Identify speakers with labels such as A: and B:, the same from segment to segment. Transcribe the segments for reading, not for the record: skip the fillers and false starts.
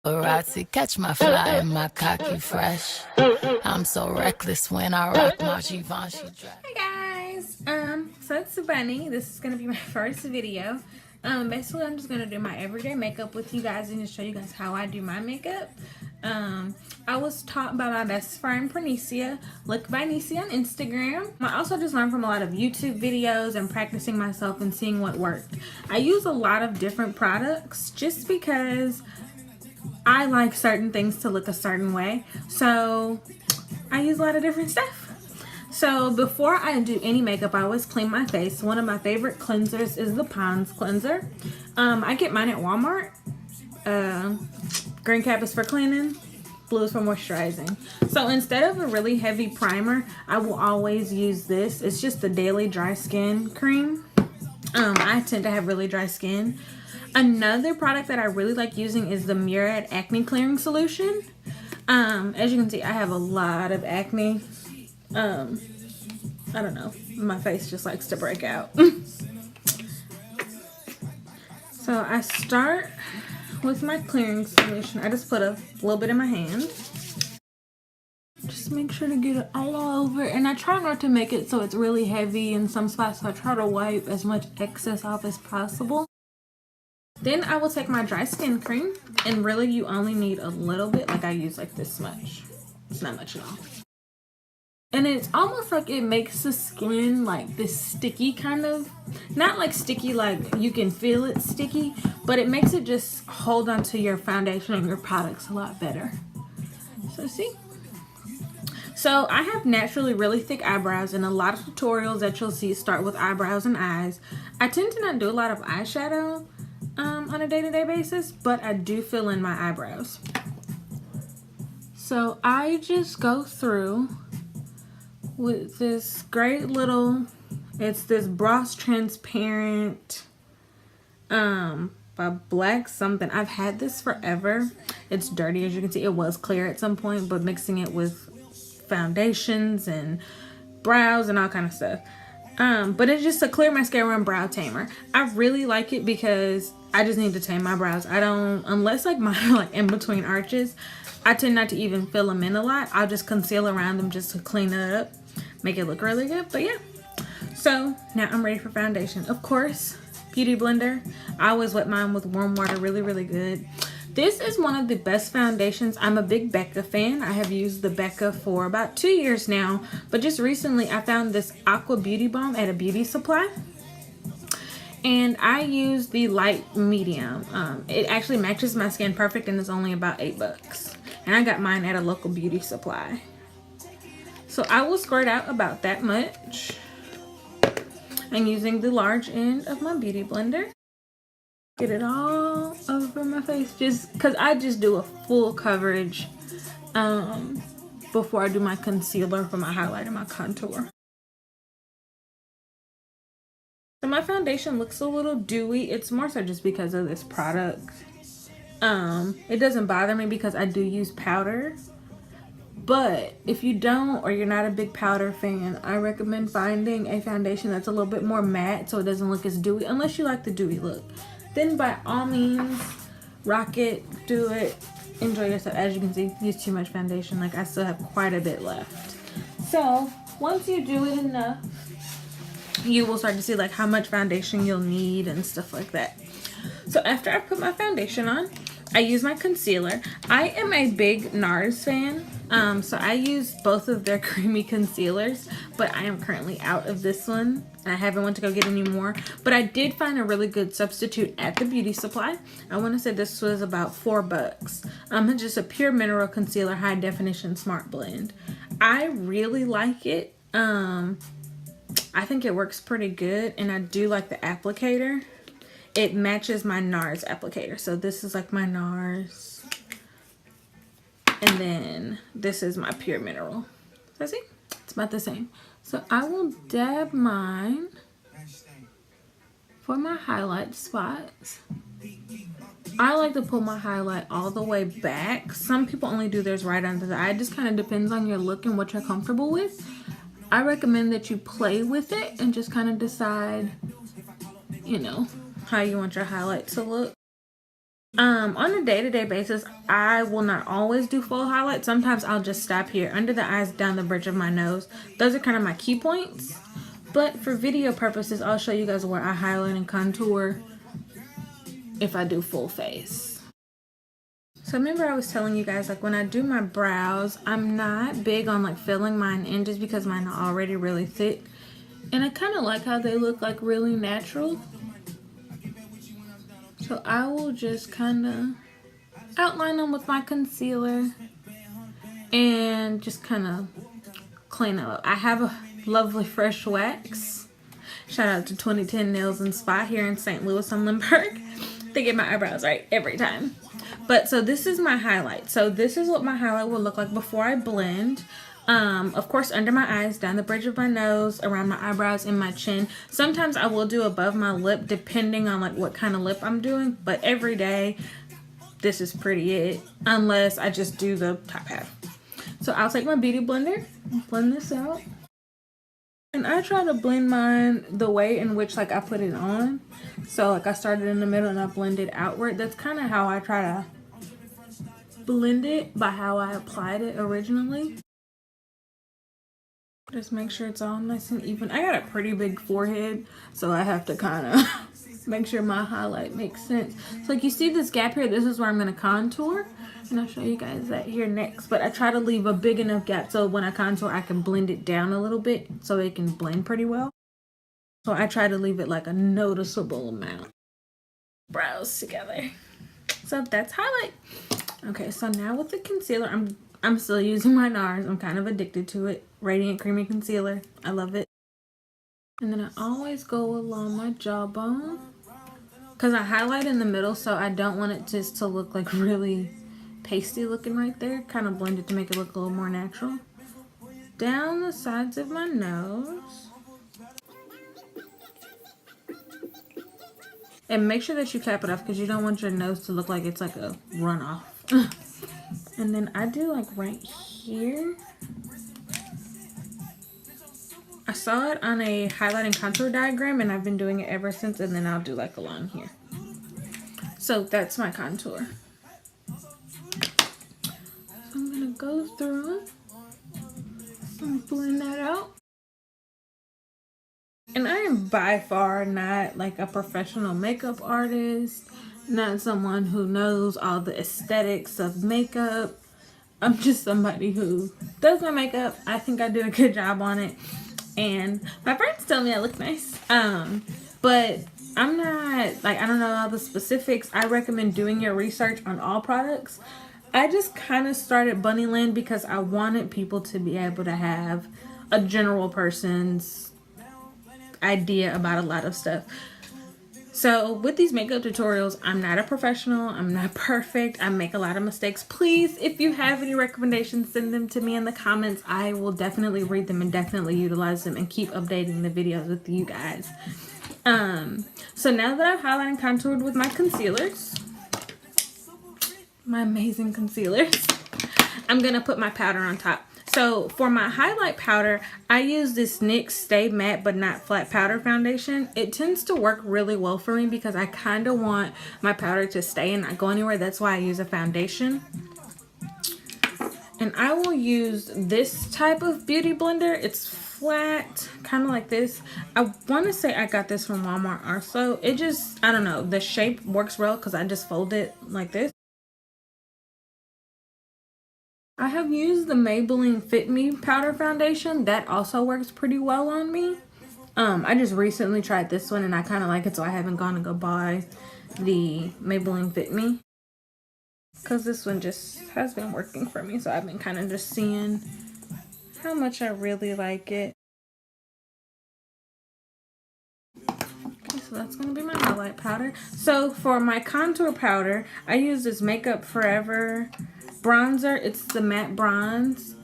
A: Paparazzi, catch my fly and my cocky fresh. I'm so reckless when I rock my Givenchy dress.
B: Hi guys, so it's Bunny. This is gonna be my first video. Basically I'm just gonna do my everyday makeup with you guys and just show you guys how I do my makeup. I was taught by my best friend Pernicia, look by Nicia on Instagram. I also just learned from a lot of YouTube videos and practicing myself and seeing what worked. I use a lot of different products just because I like certain things to look a certain way, so I use a lot of different stuff. So before I do any makeup, I always clean my face. One of my favorite cleansers is the Pond's cleanser. I get mine at Walmart. Green cap is for cleaning, blue is for moisturizing. So instead of a really heavy primer, I will always use this. It's just the daily dry skin cream. I tend to have really dry skin. Another product that I really like using is the Murad acne clearing solution. As you can see, I have a lot of acne. I don't know, my face just likes to break out. So I start with my clearing solution. I just put a little bit in my hand. Just make sure to get it all over, and I try not to make it so it's really heavy in some spots, so I try to wipe as much excess off as possible. Then I will take my dry skin cream, and really you only need a little bit. Like I use like this much. It's not much at all. And it's almost like it makes the skin like this sticky kind of, not like sticky like you can feel it sticky, but it makes it just hold on to your foundation and your products a lot better. So see? So I have naturally really thick eyebrows, and a lot of tutorials that you'll see start with eyebrows and eyes. I tend to not do a lot of eyeshadow on a day-to-day basis, but I do fill in my eyebrows. So I just go through with this great little, it's this Bros Transparent by Black something. I've had this forever. It's dirty, as you can see. It was clear at some point, but mixing it with foundations and brows and all kind of stuff. But it's just a clear mascara and brow tamer. I really like it because I just need to tame my brows. I don't, unless like mine are like in between arches, I tend not to even fill them in a lot. I'll just conceal around them just to clean it up, make it look really good. But yeah, so now I'm ready for foundation. Of course, Beauty Blender. I always wet mine with warm water really good. This is one of the best foundations. I'm a big Becca fan. I have used the Becca for about 2 years now, but just recently I found this Aqua Beauty Balm at a beauty supply, and I use the light medium. It actually matches my skin perfect, and it's only about $8, and I got mine at a local beauty supply. So I will squirt out about that much. I'm using the large end of my Beauty Blender. Get it all over my face, just because I just do a full coverage before I do my concealer for my highlight and my contour. So my foundation looks a little dewy. It's more so just because of this product. It doesn't bother me because I do use powder. But if you don't, or you're not a big powder fan, I recommend finding a foundation that's a little bit more matte so it doesn't look as dewy, unless you like the dewy look. Then by all means, rock it, do it, enjoy yourself. As you can see, use too much foundation. Like I still have quite a bit left. So once you do it enough, you will start to see like how much foundation you'll need and stuff like that. So after I put my foundation on, I use my concealer. I am a big NARS fan. So I use both of their creamy concealers, but I am currently out of this one. I haven't went to go get any more, but I did find a really good substitute at the beauty supply. I want to say this was about $4. It's just a pure mineral concealer, high definition smart blend. I really like it. I think it works pretty good, and I do like the applicator. It matches my NARS applicator. So this is like my NARS. And then this is my pure mineral. So see, it's about the same. So I will dab mine for my highlight spots. I like to pull my highlight all the way back. Some people only do theirs right under the eye. It just kind of depends on your look and what you're comfortable with. I recommend that you play with it and just kind of decide, you know, how you want your highlight to look. On a day-to-day basis, I will not always do full highlight. Sometimes I'll just stop here under the eyes, down the bridge of my nose. Those are kind of my key points. But for video purposes, I'll show you guys where I highlight and contour if I do full face. So remember I was telling you guys, like when I do my brows, I'm not big on like filling mine in just because mine are already really thick. And I kind of like how they look like really natural. So I will just kind of outline them with my concealer and just kind of clean it up. I have a lovely fresh wax. Shout out to 2010 Nails and Spa here in St. Louis on Lindbergh. They get my eyebrows right every time. But so this is my highlight. So this is what my highlight will look like before I blend. Of course, under my eyes, down the bridge of my nose, around my eyebrows, and my chin. Sometimes I will do above my lip depending on like what kind of lip I'm doing. But every day, this is pretty it. Unless I just do the top half. So I'll take my beauty blender and blend this out. And I try to blend mine the way in which like I put it on. So like I started in the middle and I blended outward. That's kind of how I try to blend it, by how I applied it originally. Just make sure it's all nice and even. I got a pretty big forehead, so I have to kind of make sure my highlight makes sense. So like you see this gap here, this is where I'm going to contour. And I'll show you guys that here next. But I try to leave a big enough gap so when I contour, I can blend it down a little bit so it can blend pretty well. So I try to leave it like a noticeable amount. Brows together. So that's highlight. Okay, so now with the concealer, I'm still using my NARS. I'm kind of addicted to it. Radiant Creamy Concealer. I love it. And then I always go along my jawbone. Because I highlight in the middle, so I don't want it just to look like really pasty looking right there. Kind of blend it to make it look a little more natural. Down the sides of my nose. And make sure that you cap it off because you don't want your nose to look like it's like a runoff. And then I do like right here. I saw it on a highlight and contour diagram and I've been doing it ever since, and then I'll do like along here. So that's my contour. So I'm gonna go through it and blend that out. And I am by far not like a professional makeup artist, not someone who knows all the aesthetics of makeup. I'm just somebody who does my makeup. I think I do a good job on it. And my friends tell me I look nice. But I'm not, like, I don't know all the specifics. I recommend doing your research on all products. I just kind of started Bunnyland because I wanted people to be able to have a general person's idea about a lot of stuff. So with these makeup tutorials, I'm not a professional. I'm not perfect. I make a lot of mistakes. Please, if you have any recommendations, send them to me in the comments. I will definitely read them and definitely utilize them and keep updating the videos with you guys. So now that I've highlighted and contoured with my concealers, my amazing concealers, I'm going to put my powder on top. So for my highlight powder, I use this NYX Stay Matte But Not Flat Powder Foundation. It tends to work really well for me because I kind of want my powder to stay and not go anywhere. That's why I use a foundation. And I will use this type of beauty blender. It's flat, kind of like this. I want to say I got this from Wal-Mart also. It just, I don't know, the shape works well because I just fold it like this. I have used the Maybelline Fit Me powder foundation. That also works pretty well on me. I just recently tried this one and I kind of like it, so I haven't gone to go buy the Maybelline Fit Me. Because this one just has been working for me, so I've been kind of just seeing how much I really like it. Okay, so that's going to be my highlight powder. So for my contour powder, I use this Makeup Forever bronzer. It's the matte bronze.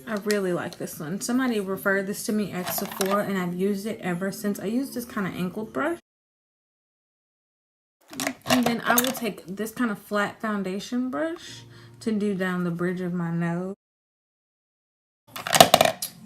B: I really like this one. Somebody referred this to me at Sephora and I've used it ever since. I use this kind of angled brush. And then I will take this kind of flat foundation brush to do down the bridge of my nose.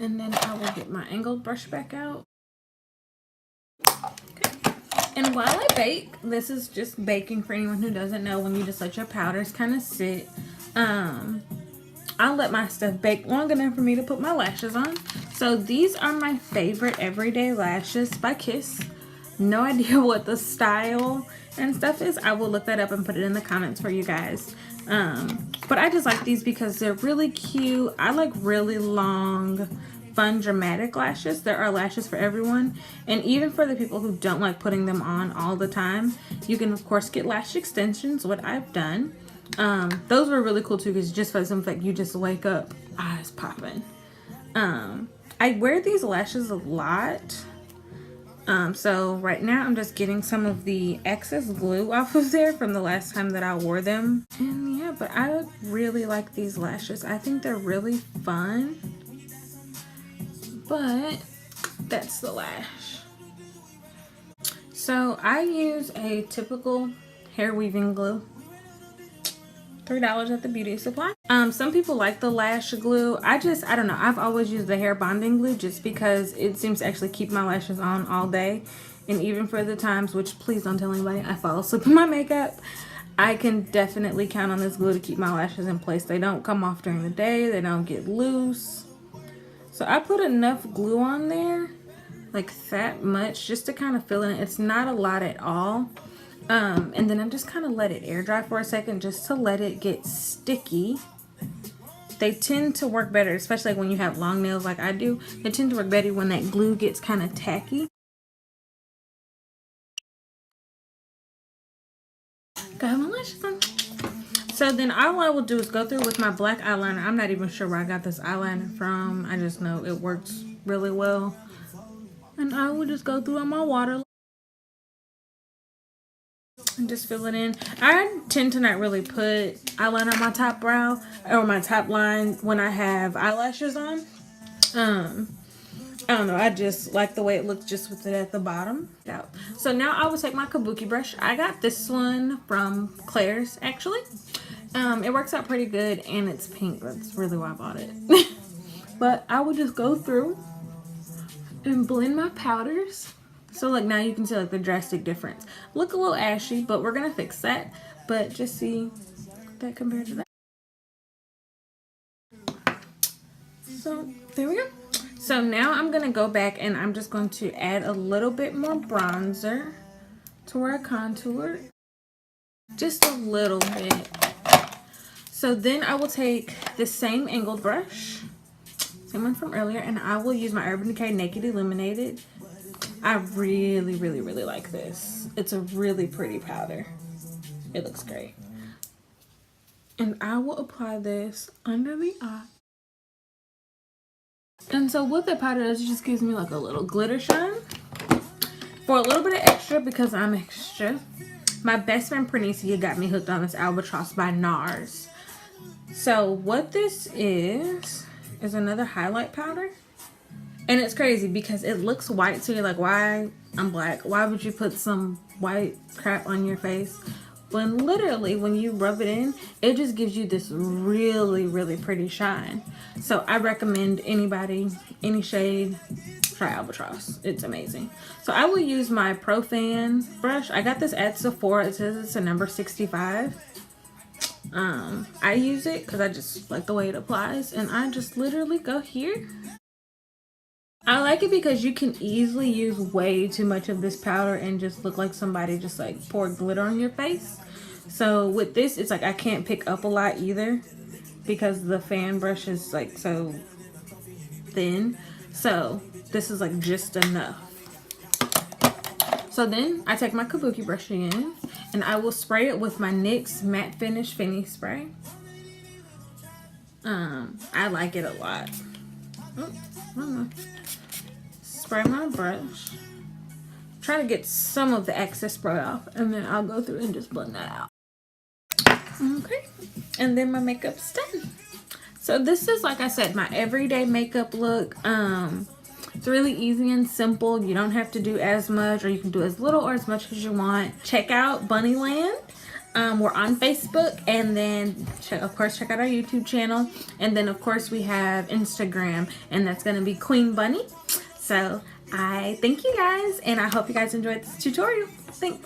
B: And then I will get my angled brush back out. Okay. And while I bake, this is just baking for anyone who doesn't know, when you just let your powders kind of sit. I'll let my stuff bake long enough for me to put my lashes on. So these are my favorite everyday lashes by Kiss. No idea what the style and stuff is. I will look that up and put it in the comments for you guys. But I just like these because they're really cute. I like really long, fun, dramatic lashes. There are lashes for everyone, and even for the people who don't like putting them on all the time, you can of course get lash extensions, what I've done. Those were really cool too, because just for some fact you just wake up eyes popping. I wear these lashes a lot. So right now I'm just getting some of the excess glue off of there from the last time that I wore them. And yeah, but I really like these lashes. I think they're really fun. But that's the lash. So I use a typical hair weaving glue. $3 at the beauty supply. Some people like the lash glue. I don't know. I've always used the hair bonding glue just because it seems to actually keep my lashes on all day. And even for the times, which please don't tell anybody, I fall asleep in my makeup, I can definitely count on this glue to keep my lashes in place. They don't come off during the day. They don't get loose. So I put enough glue on there, like that much, just to kind of fill in. It's not a lot at all. And then I just kind of let it air dry for a second just to let it get sticky. They tend to work better, especially like when you have long nails like I do. They tend to work better when that glue gets kind of tacky. Got my lashes on. So then all I will do is go through with my black eyeliner. I'm not even sure where I got this eyeliner from. I just know it works really well. And I will just go through on my water and just fill it in. I tend to not really put eyeliner on my top brow or my top line when I have eyelashes on. I don't know, I just like the way it looks just with it at the bottom. So now I will take my kabuki brush. I got this one from Claire's actually. It works out pretty good and it's pink. That's really why I bought it. But I will just go through and blend my powders. So like now you can see like the drastic difference. Look a little ashy, but we're gonna fix that. But just see that compared to that. So there we go. So now I'm gonna go back and I'm just going to add a little bit more bronzer to where I contour. Just a little bit. So then I will take this same angled brush, same one from earlier, and I will use my Urban Decay Naked Illuminated. I really, really, really like this. It's a really pretty powder. It looks great. And I will apply this under the eye. And so what that powder does, it just gives me like a little glitter shine. For a little bit of extra, because I'm extra, my best friend Pernicia got me hooked on this Albatross by NARS. So what this is another highlight powder. And it's crazy because it looks white, so you're like, why? I'm black. Why would you put some white crap on your face? When literally, when you rub it in, it just gives you this really, really pretty shine. So I recommend anybody, any shade, try Albatross. It's amazing. So I will use my Pro Fan brush. I got this at Sephora. It says it's a number 65. I use it because I just like the way it applies. And I just literally go here. I like it because you can easily use way too much of this powder and just look like somebody just like poured glitter on your face. So with this, it's like I can't pick up a lot either because the fan brush is like so thin. So this is like just enough. So then I take my kabuki brush again and I will spray it with my NYX Matte Finish Finish Spray. I like it a lot. Spray my brush. Try to get some of the excess spray off and then I'll go through and just blend that out. Okay, and then my makeup's done. So this is, like I said, my everyday makeup look. It's really easy and simple. You don't have to do as much, or you can do as little or as much as you want. Check out Bunnyland. We're on Facebook, and then of course check out our YouTube channel, and then of course we have Instagram, and that's gonna be Queen Bunny. So I thank you guys, and I hope you guys enjoyed this tutorial. think